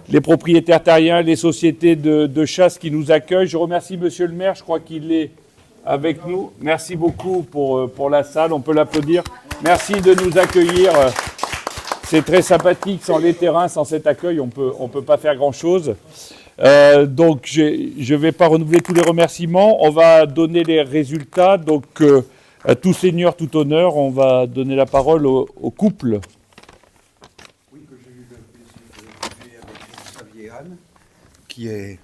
les propriétaires terriens, les sociétés de chasse qui nous accueillent. Je remercie Monsieur le maire, je crois qu'il est avec nous. Merci beaucoup pour la salle, on peut l'applaudir. Merci de nous accueillir. C'est très sympathique, sans les terrains, sans cet accueil, on peut pas faire grand-chose. Donc je ne vais pas renouveler tous les remerciements. On va donner les résultats. Donc à tout seigneur, tout honneur, on va donner la parole au couple. Oui, que j'ai eu le plaisir de avec Xavier Anne, qui est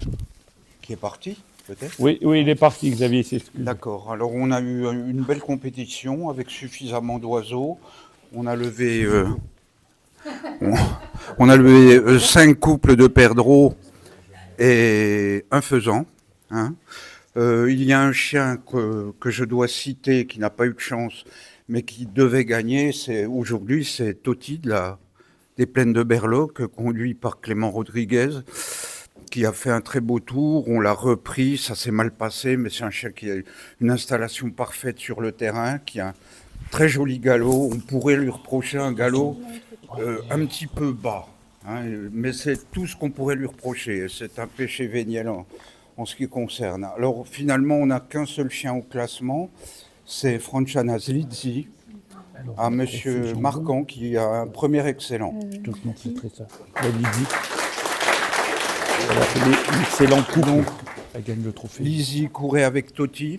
parti, peut-être. Oui, il est parti, Xavier, s'excuse. D'accord. Alors on a eu une belle compétition avec suffisamment d'oiseaux. On a levé 5 couples de perdreaux et un faisan. Hein. Il y a un chien que je dois citer qui n'a pas eu de chance, mais qui devait gagner. Aujourd'hui, c'est Toti des Plaines de Berloc, conduit par Clément Rodriguez, qui a fait un très beau tour. On l'a repris, ça s'est mal passé, mais c'est un chien qui a une installation parfaite sur le terrain, qui a un très joli galop. On pourrait lui reprocher un galop un petit peu bas, hein, mais c'est tout ce qu'on pourrait lui reprocher. C'est un péché véniel en ce qui concerne. Alors finalement, on n'a qu'un seul chien au classement, c'est Franciana Lizzi, à Monsieur Marquand, qui a un premier excellent. Je te montrerai ça. La Lizzie. Elle a fait l'excellent couple. Elle gagne le trophée. Lizzie courait avec Toti.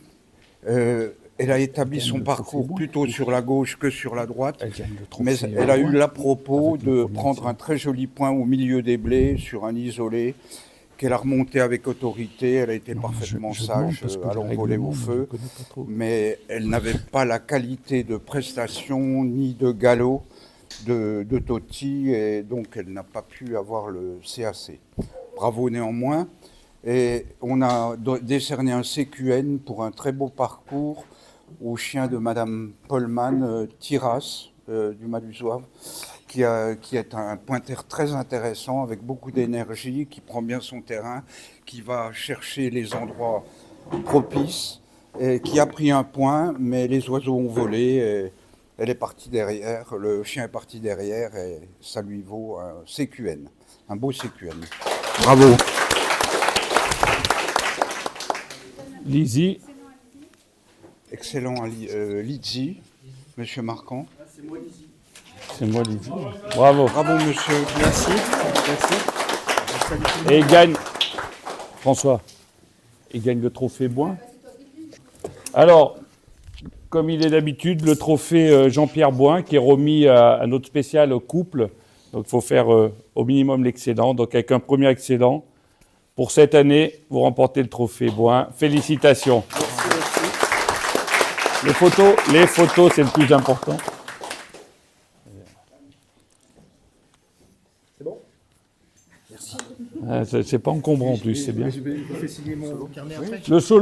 Elle a établi son parcours plutôt sur la gauche que sur la droite, mais elle a eu l'à-propos de prendre un très joli point au milieu des blés sur un isolé qu'elle a remonté avec autorité. Elle a été parfaitement sage à l'envolée au feu, mais elle n'avait pas la qualité de prestation ni de galop de Toti, et donc elle n'a pas pu avoir le CAC. Bravo néanmoins. Et on a décerné un CQN pour un très beau parcours au chien de Madame Polman, Tiras, du Malusoave, qui est un pointer très intéressant, avec beaucoup d'énergie, qui prend bien son terrain, qui va chercher les endroits propices, et qui a pris un point, mais les oiseaux ont volé, et elle est partie derrière, le chien est parti derrière, et ça lui vaut un CQN, un beau CQN. Bravo. Lizzie. Excellent à Lizzie, Monsieur Marquand. C'est moi, Lizzie. Bravo. Bravo, monsieur. Merci. Et il gagne, François, il gagne le trophée Boin. Alors, comme il est d'habitude, le trophée Jean-Pierre Boin, qui est remis à notre spécial couple. Donc, il faut faire au minimum l'excellent. Donc, avec un premier excellent, pour cette année, vous remportez le trophée Boin. Félicitations. Les photos, c'est le plus important. C'est bon? Merci. C'est pas encombrant en plus, c'est bien. Je vais signer mon carnet après. Le solo.